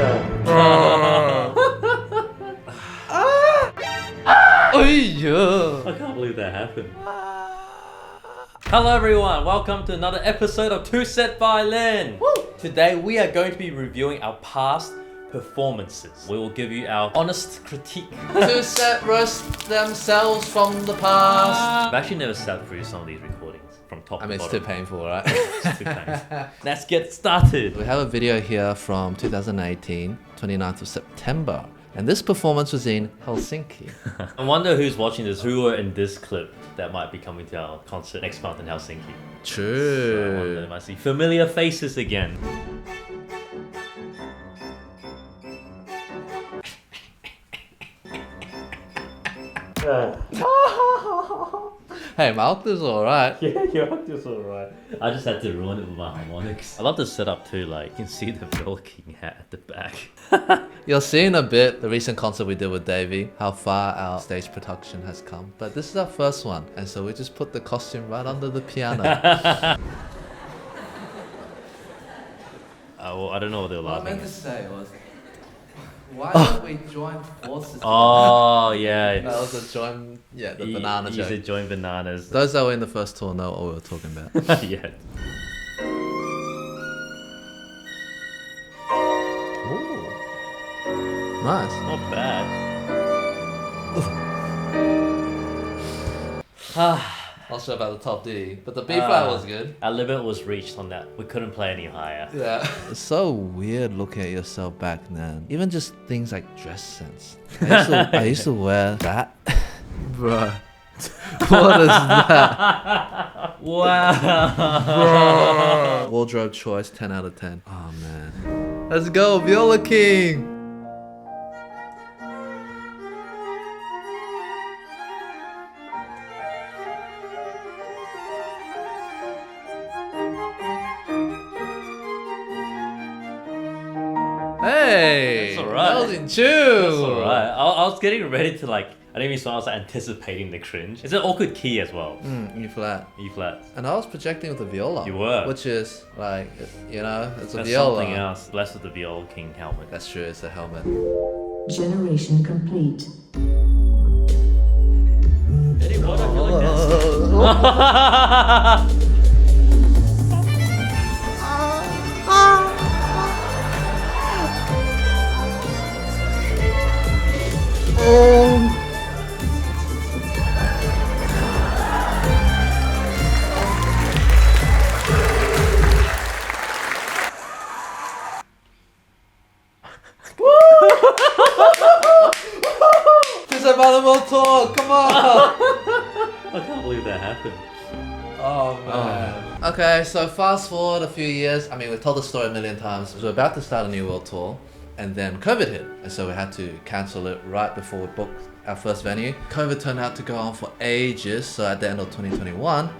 I can't believe that happened. Hello everyone, welcome to another episode of Two Set Violin. Woo! Today we are going to be reviewing our past performances. We will give you our honest critique. Two Set roast themselves from the past. I've actually never sat through some of these recordings from top to bottom. It's too painful, right? It's too painful. Let's get started. We have a video here from 2018, 29th of September. And this performance was in Helsinki. I wonder who's watching this, who were in this clip that might be coming to our concert next month in Helsinki. True. So I wonder, I might see familiar faces again. Hey, mouth is alright. Yeah, your act is alright. I just had to ruin it with my harmonics. I love the setup too, like you can see the Bill King hat at the back. You're seeing a bit the recent concert we did with Davey, how far our stage production has come. But this is our first one, and so we just put the costume right under the piano. Well, I don't know what they're laughing at. say was, why don't we join forces? Oh, yeah. That was a join, the banana You joke. said join bananas. Those that were in the first tour know what we were talking about. Yeah. Ooh. Nice. Not bad. Not sure about the top D, but the B flat was good. Our limit was reached on that. We couldn't play any higher. Yeah. It's so weird looking at yourself back then. Even just things like dress sense. I used to wear that. Bruh. What is that? Wow. Bruh. Wardrobe choice, 10 out of 10. Oh man. Let's go, Viola King! Hey! That's alright. That was in tune! That's alright. I was getting ready to like, I didn't even saw I was anticipating the cringe. It's an awkward key as well. E flat. E flat. And I was projecting with the viola. You were. Which is like, you know, it's a That's viola. something else. Less with the Viola King helmet. That's true, it's a helmet. Generation complete. Eddie, what? I feel like this. This is about the world tour, come on! I can't believe that happened. Oh man. Okay, so fast forward a few years. I mean, we've told the story a million times. We were about to start a new world tour, and then COVID hit. And so we had to cancel it right before we booked our first venue. COVID turned out to go on for ages, so at the end of 2021,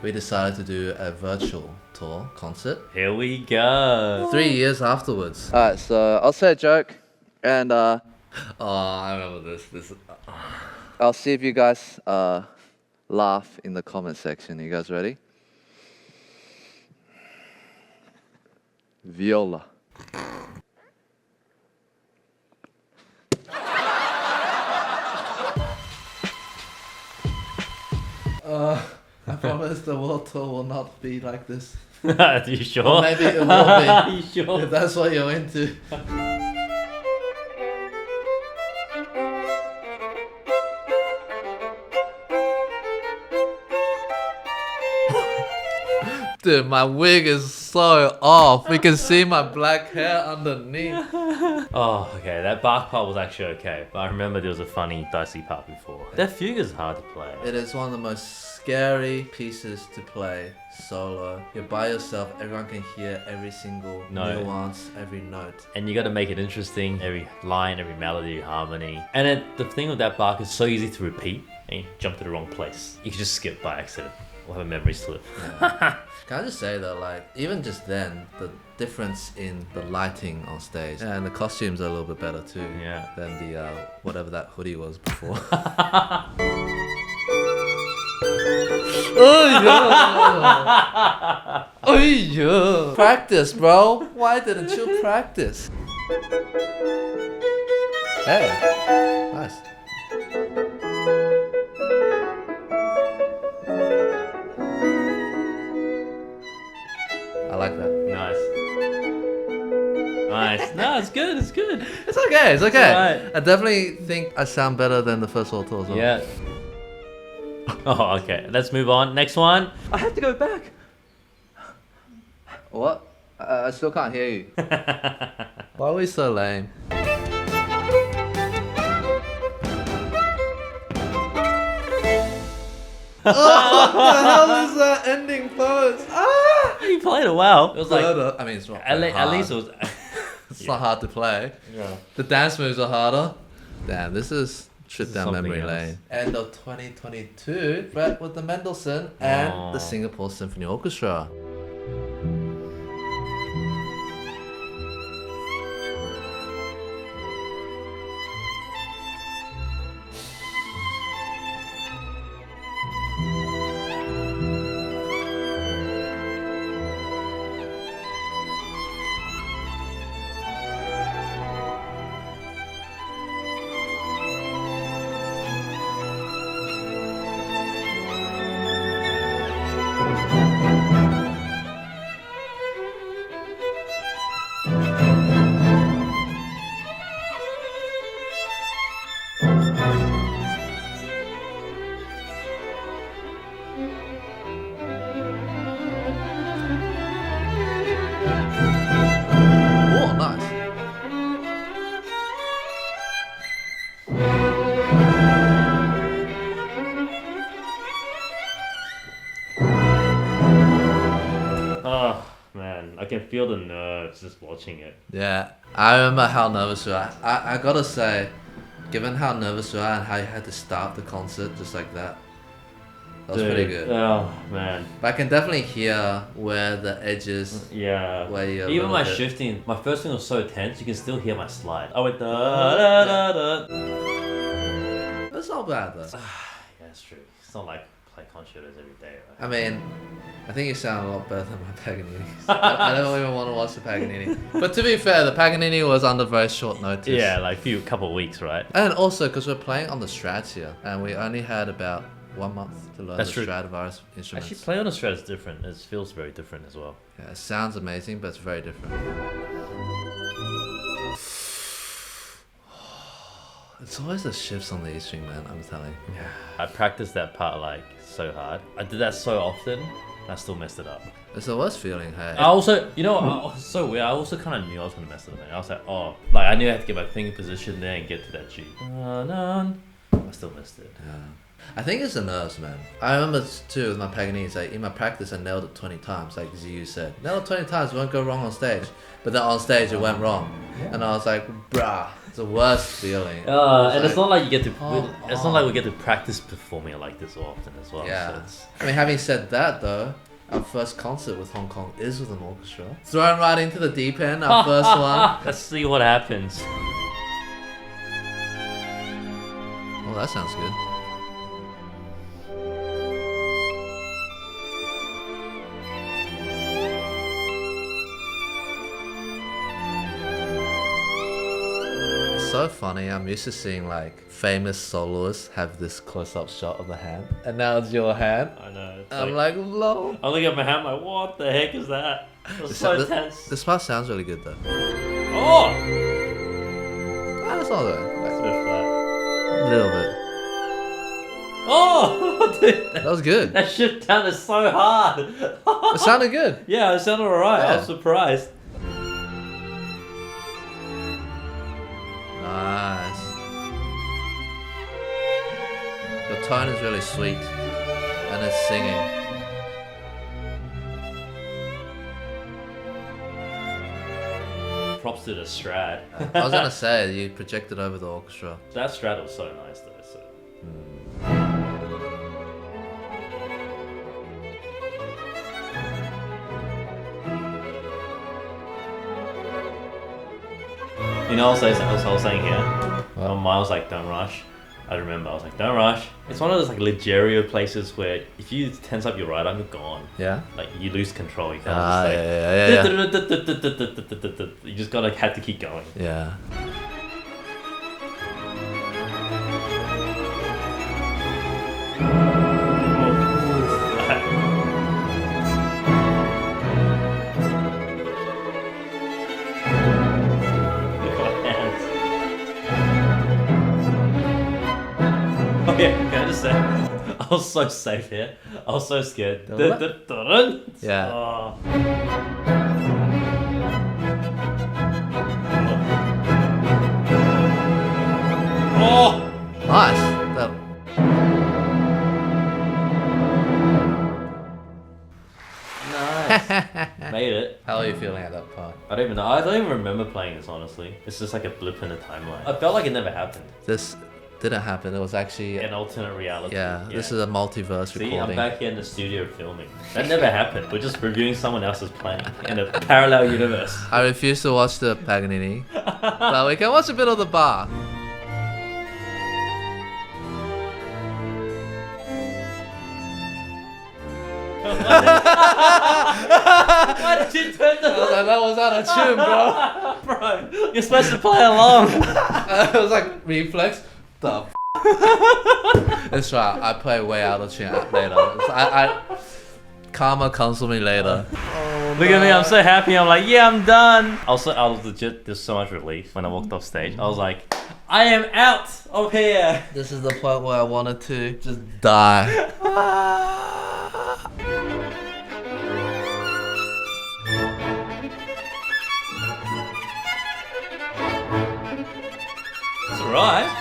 we decided to do a virtual tour concert. Here we go. 3 years afterwards. Alright, so I'll say a joke, and oh, I remember this. I'll see if you guys laugh in the comment section. You guys ready? Viola. I promise the world tour will not be like this. Are you sure? Or maybe it will be. Are you sure? If that's what you're into. Dude, my wig is so off. We can see my black hair underneath. Oh, okay. That bark part was actually okay. But I remember there was a funny, dicey part before. That fugue is hard to play. It is one of the most scary pieces to play solo. You're by yourself, everyone can hear every single nuance, every note. And you gotta make it interesting. Every line, every melody, harmony. And then the thing with that bark is so easy to repeat. And you jump to the wrong place. You can just skip by accident. We'll have a memory slip. Yeah. Can I just say though, like, even just then, the difference in the lighting on stage and the costumes are a little bit better too. Yeah. Than the, whatever that hoodie was before. Oh yeah. Oh yeah. Practice, bro. Why didn't you practice? Hey, nice. I like that. Nice. Nice. No, it's good. It's good. It's okay. It's okay. alright. I definitely think I sound better than the first World Tour as well. Yeah. Oh, okay. Let's move on. Next one. I have to go back. What? I still can't hear you. Why are we so lame? Oh, what the hell is that ending pose? Ah! You played it well. It was like I mean, it's not at hard. least it was. It's not hard to play. Yeah. The dance moves are harder. Damn, this is trip This is down something memory else. lane. End of 2022. Brett with the Mendelssohn and Aw. the Singapore Symphony Orchestra. Oh, nice. Oh man, I can feel the nerves just watching it. Yeah, I remember how nervous we were. I gotta say, given how nervous we were and how you had to start the concert just like that, that was pretty Dude, good. Oh man. But I can definitely hear where the edges. Yeah. Where you're a Even little my bit- shifting, my first thing was so tense, you can still hear my slide. I went da da da da. That's not bad though. Yeah, it's true. It's not like play concertos every day, right? I mean, I think you sound a lot better than my Paganini. I don't even want to watch the Paganini. But to be fair, the Paganini was under very short notice. Yeah, like couple of weeks, right? And also because we're playing on the Strats here, and we only had about 1 month to learn That's the true. Stradivarius instruments. Actually, play on a Strat is different. It feels very different as well. Yeah, it sounds amazing, but it's very different. It's always the shifts on the E string, man. I'm telling you. I practiced that part like so hard. I did that so often, and I still messed it up. It's the worst feeling, hey. I also, you know, it's so weird. I also kind of knew I was gonna mess it up. Man. I was like, oh, like I knew I had to get my finger position there and get to that G. I still missed it. Yeah. I think it's the nerves, man. I remember too with my Paganini, like in my practice I nailed it 20 times, like as you said. Nailed it 20 times, it won't go wrong on stage. But then on stage it went wrong. And I was like, bruh, it's the worst feeling. And it's like, not like you get to. come It's not like we get to practice performing it like this so often as well. So yeah. it's, I mean, having said that though, our first concert with Hong Kong is with an orchestra. Thrown right into the deep end, our first one. let's see what happens. Oh, that sounds good. It's so funny. I'm used to seeing like famous soloists have this close-up shot of the hand, and now it's your hand. I know. It's I'm like, lol. I look at my hand, like, what the heck is that? It's so tense. This part sounds really good though. Oh, Ah, that's all it's good. a bit flat. A little bit. Oh, dude, That was good. that shift down is so hard. It sounded good. Yeah, it sounded alright. I Yeah. was surprised. Nice. Your tone is really sweet, and it's singing. Props to the Strat. I was gonna say you projected over the orchestra. That Strat was so nice though. So. You know, I was saying here. Miles like, don't rush. I remember, I was like, don't rush. It's one of those like Ligerio places where if you tense up your right arm, you're gone. Yeah. Like you lose control. You can't Yeah. You just gotta have to keep going. Yeah. Oh yeah, can I just say, I was so safe here. I was so scared. Yeah. Oh. Oh! Nice. That... Nice. Made it. How are you feeling at that part? I don't even know. I don't even remember playing this, honestly. It's just like a blip in the timeline. I felt like it never happened. This didn't happen. It was actually... An alternate reality. Yeah, this is a multiverse See, recording. I'm back here in the studio filming. That never happened. We're just reviewing someone else's playing in a parallel universe. I refuse to watch the Paganini, but we can watch a bit of the bar. Why did you turn the... That was out of tune, bro. Bro, you're supposed to play along. It was like reflex. The That's right. I play way out of tune later. Karma comes for me later. Look at me, I'm so happy. I'm like, yeah, I'm done. I was legit, there's so much relief when I walked off stage. I was like, I am out of here. This is the point where I wanted to just die. That's alright.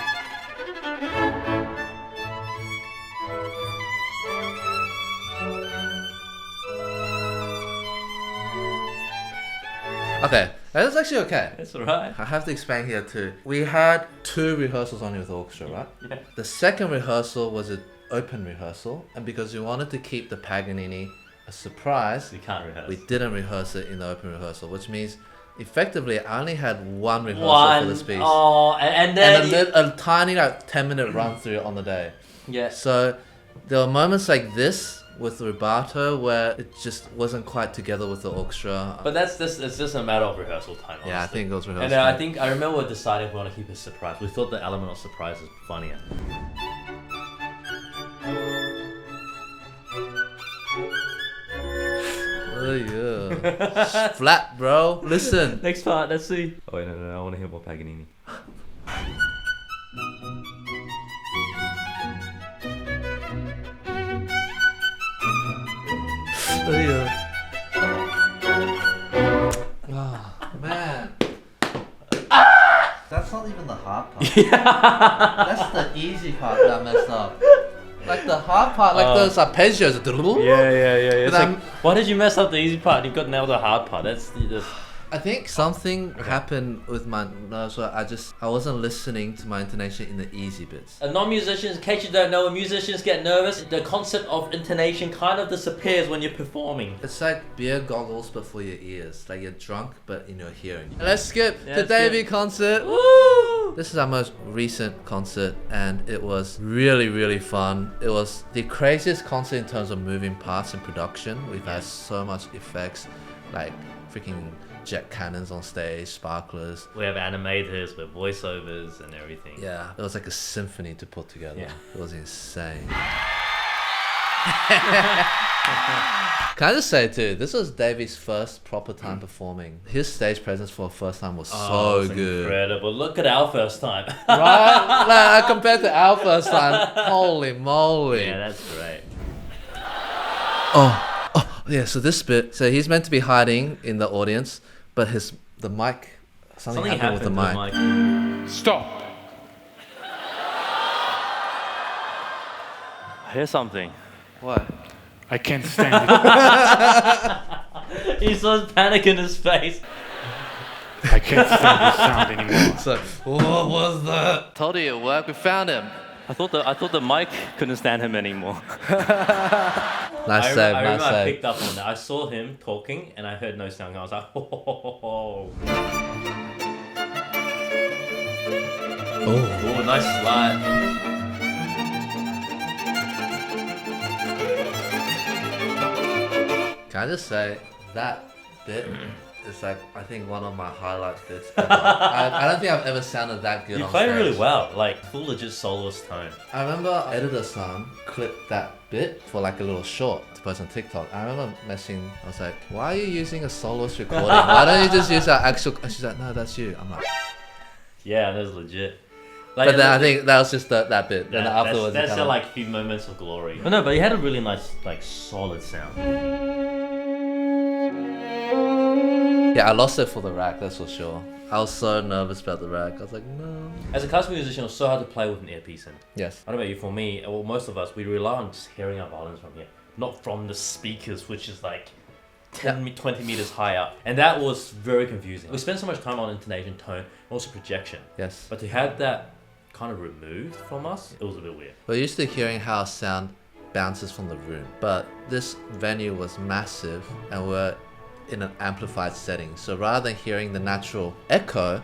Okay, that's actually okay. That's alright. I have to explain here too. We had 2 rehearsals only with the orchestra, right? Yeah. The second rehearsal was an open rehearsal, and because we wanted to keep the Paganini a surprise, We can't rehearse. we didn't rehearse it in the open rehearsal, which means effectively I only had one rehearsal for this piece. Oh, and then... And a tiny like 10-minute run through on the day. Yes. So there were moments like this with rubato where it just wasn't quite together with the orchestra. But it's just a matter of rehearsal time, honestly. Yeah, I think it was rehearsal. And I think, I remember we decided we want to keep it a surprise. We thought the element of surprise was funnier. Oh yeah. Flat, bro. Listen. Next part, let's see. Oh wait, no, I want to hear more Paganini. Oh yeah. Oh man. That's not even the hard part. That's the easy part that I messed up. Like the hard part, like those arpeggios. Yeah. It's But like, why did you mess up the easy part? You got nailed the hard part. That's the... I think something happened with my nerves where I wasn't listening to my intonation in the easy bits. Non-musicians, in case you don't know, when musicians get nervous, the concept of intonation kind of disappears when you're performing. It's like beer goggles but for your ears. Like you're drunk but in your hearing. Let's skip Yeah, the let's Davey skip. concert. Woo! This is our most recent concert and it was really, really fun. It was the craziest concert in terms of moving parts and production. We've had so much effects, like freaking jet cannons on stage, sparklers. We have animators with voiceovers and everything. Yeah, it was like a symphony to put together. Yeah. It was insane. Can I just say too, this was Davey's first proper time performing. His stage presence for the first time was so it's good. incredible. Look at our first time. Right? Like, compared to our first time, holy moly. Yeah, that's great. Oh, yeah, so this bit, so he's meant to be hiding in the audience, but the mic, something happened with the mic. Stop. I hear something. What? I can't stand it. He saw panic in his face. I can't stand this sound anymore. So, what was that? Told you it worked, we found him. I thought the mic couldn't stand him anymore. Nice save, I nice remember I save. picked up on that. I saw him talking and I heard no sound. I was like, oh. Oh. Oh, nice slide. Can I just say that bit is like I think one of my highlight bits ever. I don't think I've ever sounded that good You on play stage. really well, like full legit soloist tone. I remember editor-san clipped that bit for like a little short to post on TikTok. I remember messaging, I was like, why are you using a soloist recording? Why don't you just use our actual... And she's like, no, that's you. I'm like... Yeah, that's legit. Like, But then I think that was just that bit. And afterwards, that's it the kinda- like few moments of glory. But no, but he had a really nice, like, solid sound. Yeah, I lost it for the rack, that's for sure. I was so nervous about the rack. I was like, no. As a classical musician, it was so hard to play with an earpiece in. Yes. I don't know about you, for me, well, most of us, we rely on just hearing our violins from here, not from the speakers, which is like 20 meters high up. And that was very confusing. We spent so much time on intonation, tone, also projection. Yes. But to have that kind of removed from us, it was a bit weird. We're used to hearing how sound bounces from the room, but this venue was massive and we're in an amplified setting. So rather than hearing the natural echo,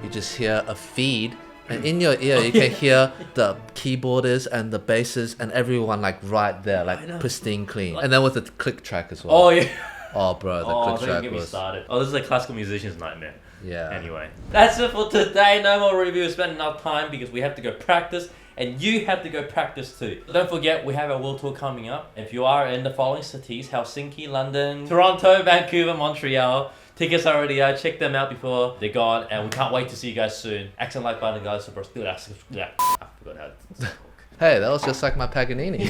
you just hear a feed, and in your ear you can hear the keyboarders and the basses and everyone like right there, like pristine clean. And then with the click track as well. Oh, yeah. Oh, bro, the Oh, click don't track get me was... started. Oh, this is a classical musician's nightmare. Yeah. Anyway, that's it for today. No more reviews. Spend enough time because we have to go practice, and you have to go practice too. Don't forget, we have our world tour coming up. If you are in the following cities: Helsinki, London, Toronto, Vancouver, Montreal. Tickets are already out. Check them out before they're gone, and we can't wait to see you guys soon. Accent like button, guys. Super. I forgot how to talk. Hey, that was just like my Paganini.